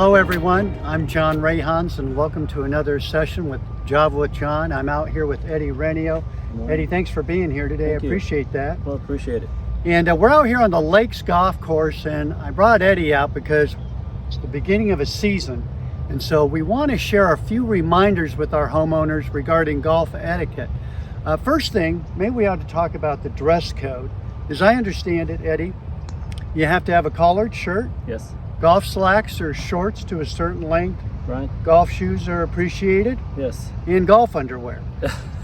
Hello everyone, I'm John Rayhans and welcome to another session with Java with John. I'm out here with Eddie Renio. Eddie, thanks for being here today. Thank I appreciate that. Well, appreciate it. And we're out here on the Lakes Golf Course, and I brought Eddie out because it's the beginning of a season. And so we want to share a few reminders with our homeowners regarding golf etiquette. First thing, maybe we ought to talk about the dress code. As I understand it, Eddie, you have to have a collared shirt. Yes. Golf slacks or shorts to a certain length. Right. Golf shoes are appreciated. Yes. And golf underwear.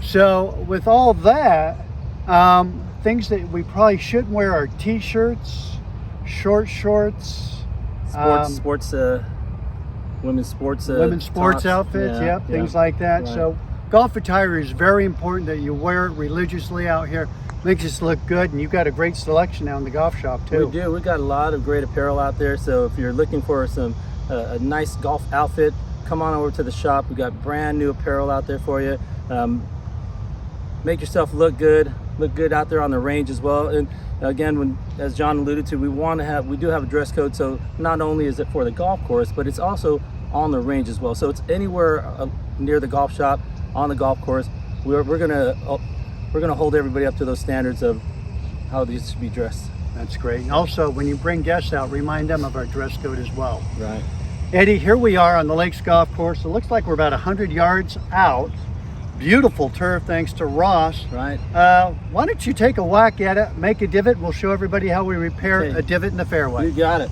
So with all that, things that we probably shouldn't wear are t-shirts, short shorts, women's sports tops, outfits, things like that. Right. So golf attire is very important that you wear it religiously out here. Makes us look good, and you've got a great selection now in the golf shop too. We do. We got a lot of great apparel out there. So if you're looking for some a nice golf outfit, come on over to the shop. We got brand new apparel out there for you. Make yourself look good out there on the range as well. And again, as John alluded to, we do have a dress code. So not only is it for the golf course, but it's also on the range as well. So it's anywhere near the golf shop, on the golf course. We're gonna hold everybody up to those standards of how these should be dressed. That's great. And also, when you bring guests out, remind them of our dress code as well. Right. Eddie, here we are on the Lakes Golf Course. It looks like we're about 100 yards out. Beautiful turf, thanks to Ross. Right. Why don't you take a whack at it, make a divot. We'll show everybody how we repair a divot in the fairway. You got it.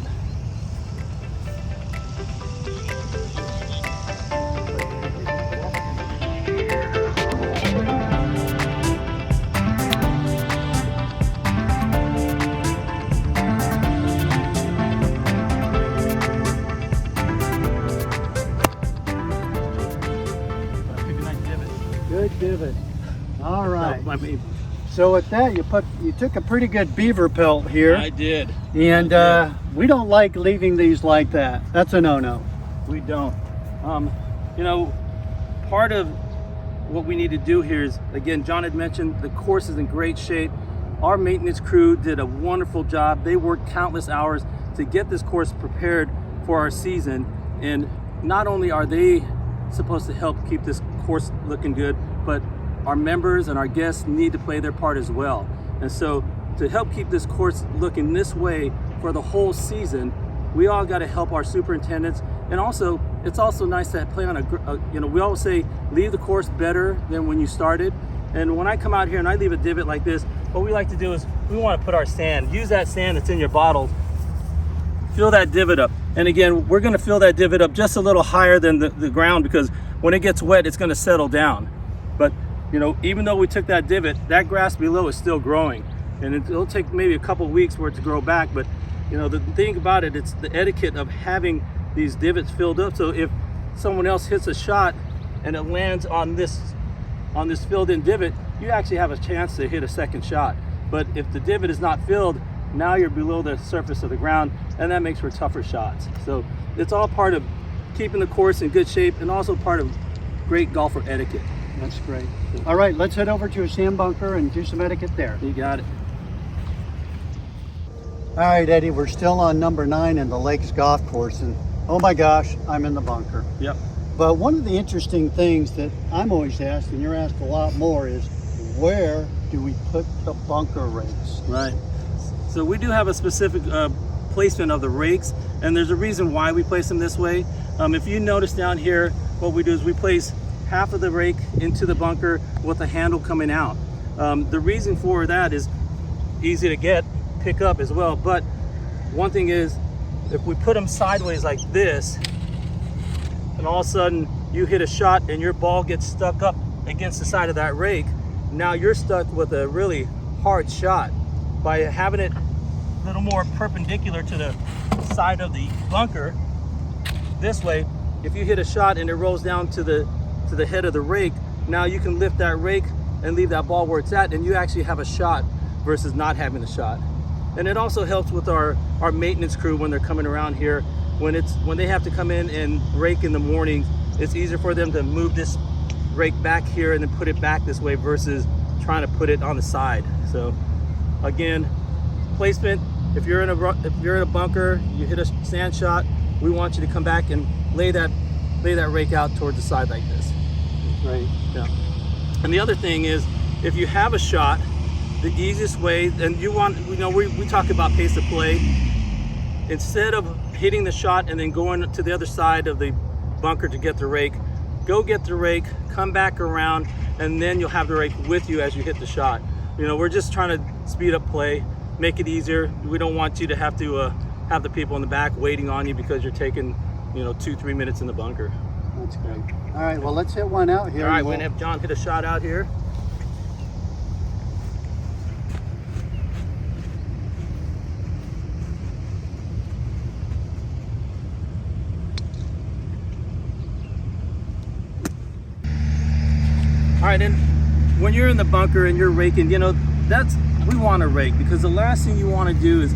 Good divot. All right. So with that, you took a pretty good beaver pelt here. I did. And we don't like leaving these like that. That's a no-no. We don't. Part of what we need to do here is, again, John had mentioned the course is in great shape. Our maintenance crew did a wonderful job. They worked countless hours to get this course prepared for our season. And not only are they supposed to help keep this course looking good, but our members and our guests need to play their part as well. And so to help keep this course looking this way for the whole season, we all got to help our superintendents. And also, it's also nice to play on we always say, leave the course better than when you started. And when I come out here and I leave a divot like this, what we like to do is we want to put our sand, use that sand that's in your bottle, fill that divot up. And again, we're gonna fill that divot up just a little higher than the ground, because when it gets wet, it's gonna settle down. But even though we took that divot, that grass below is still growing. And it'll take maybe a couple weeks for it to grow back. But the thing about it, it's the etiquette of having these divots filled up. So if someone else hits a shot and it lands on this filled in divot, you actually have a chance to hit a second shot. But if the divot is not filled, now you're below the surface of the ground, and that makes for tougher shots. So it's all part of keeping the course in good shape, and also part of great golfer etiquette. That's great. All right, let's head over to a sand bunker and do some etiquette there. You got it. All right, Eddie, we're still on number 9 in the Lakes Golf Course, and oh my gosh, I'm in the bunker. Yep. But one of the interesting things that I'm always asked, and you're asked a lot more, is where do we put the bunker rakes? Right. So we do have a specific placement of the rakes, and there's a reason why we place them this way. If you notice down here, what we do is we place half of the rake into the bunker with the handle coming out. The reason for that is easy to pick up as well. But one thing is, if we put them sideways like this, and all of a sudden you hit a shot and your ball gets stuck up against the side of that rake, now you're stuck with a really hard shot. By having it a little more perpendicular to the side of the bunker, this way, if you hit a shot and it rolls down to the head of the rake, now you can lift that rake and leave that ball where it's at, and you actually have a shot versus not having a shot. And it also helps with our maintenance crew when they're coming around here. When they have to come in and rake in the mornings, it's easier for them to move this rake back here and then put it back this way versus trying to put it on the side. So again, placement, if you're in a bunker, you hit a sand shot, we want you to come back and lay that rake out towards the side like this. Great. Yeah. And the other thing is, if you have a shot, the easiest way, and we talk about pace of play, instead of hitting the shot and then going to the other side of the bunker to get the rake, go get the rake, come back around, and then you'll have the rake with you as you hit the shot. We're just trying to speed up play, make it easier. We don't want you to have have the people in the back waiting on you because you're taking 2-3 minutes in the bunker. That's great. All right, well, let's hit one out here. All right, we're gonna have John hit a shot out here. All right, and when you're in the bunker and you're raking, we want to rake, because the last thing you want to do is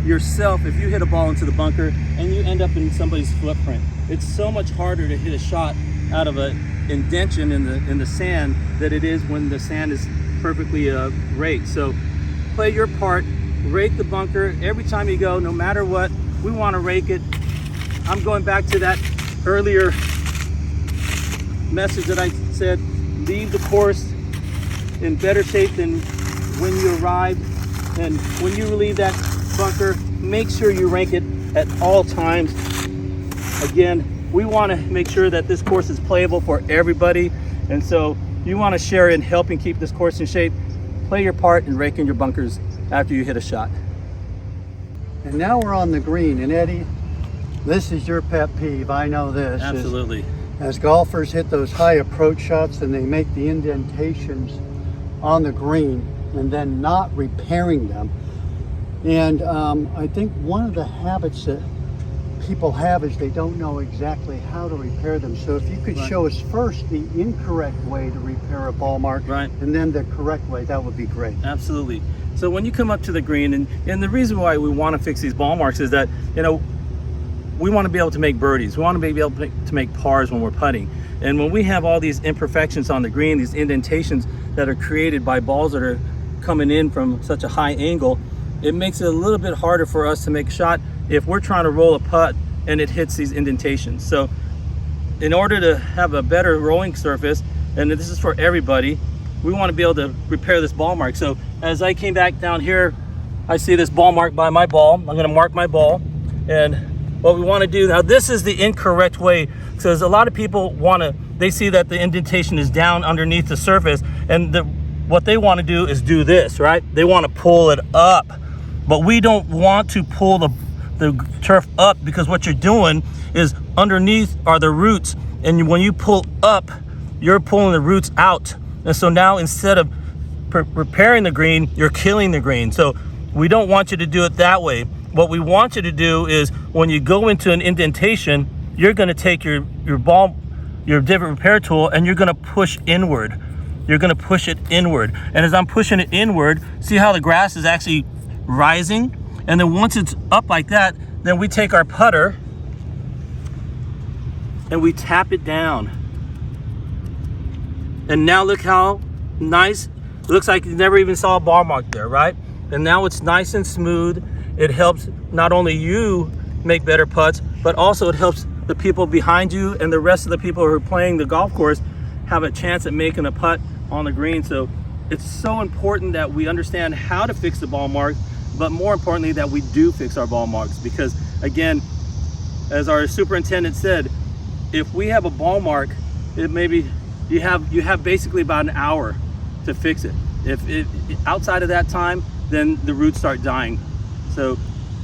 yourself, if you hit a ball into the bunker and you end up in somebody's footprint, it's so much harder to hit a shot out of an indention in the sand than it is when the sand is perfectly raked. So play your part, rake the bunker every time you go, no matter what. We want to rake it. I'm going back to that earlier message that I said, leave the course in better shape than when you arrived. And when you leave that bunker, make sure you rake it at all times. Again, we want to make sure that this course is playable for everybody, and so you want to share in helping keep this course in shape. Play your part in raking your bunkers after you hit a shot. And now we're on the green, and Eddie, this is your pet peeve. I know this. Absolutely. As golfers hit those high approach shots and they make the indentations on the green and then not repairing them. And I think one of the habits that people have is they don't know exactly how to repair them. So if you could show us first the incorrect way to repair a ball mark, and then the correct way, that would be great. Absolutely. So when you come up to the green, and the reason why we want to fix these ball marks is that, we want to be able to make birdies. We want to be able to make pars when we're putting. And when we have all these imperfections on the green, these indentations that are created by balls that are coming in from such a high angle, it makes it a little bit harder for us to make a shot if we're trying to roll a putt and it hits these indentations. So in order to have a better rolling surface, and this is for everybody, we want to be able to repair this ball mark. So as I came back down here, I see this ball mark by my ball. I'm going to mark my ball, and what we want to do now, this is the incorrect way, because a lot of people they see that the indentation is down underneath the surface, and what they want to do is do this, right? They want to pull it up, but we don't want to pull the turf up, because what you're doing is underneath are the roots, and when you pull up, you're pulling the roots out. And so now instead of repairing the green, you're killing the green. So we don't want you to do it that way. What we want you to do is, when you go into an indentation, you're going to take your divot repair tool, and you're going to push inward. You're going to push it inward. And as I'm pushing it inward, see how the grass is actually rising? And then once it's up like that, then we take our putter and we tap it down. And now look how nice, it looks like you never even saw a ball mark there, right? And now it's nice and smooth. It helps not only you make better putts, but also it helps the people behind you and the rest of the people who are playing the golf course have a chance at making a putt on the green. So it's so important that we understand how to fix the ball mark, but more importantly that we do fix our ball marks, because again, as our superintendent said, if we have a ball mark, it maybe you have basically about an hour to fix it. If outside of that time, then the roots start dying. So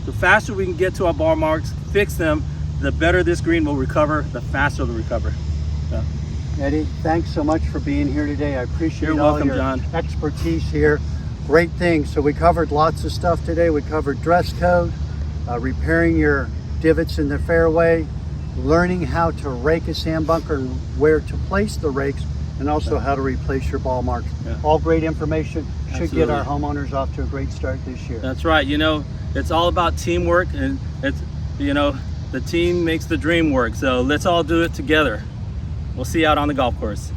the faster we can get to our ball marks, fix them, the better this green will recover, the faster it'll recover. So. Eddie, thanks so much for being here today. I appreciate You're all welcome, your John. expertise here. Great things. So we covered lots of stuff today. We covered dress code, repairing your divots in the fairway, learning how to rake a sand bunker and where to place the rakes, and also how to replace your ball marks. Yeah. All great information. Should Absolutely. Get our homeowners off to a great start this year. That's right. It's all about teamwork, and the team makes the dream work. So let's all do it together. We'll see you out on the golf course.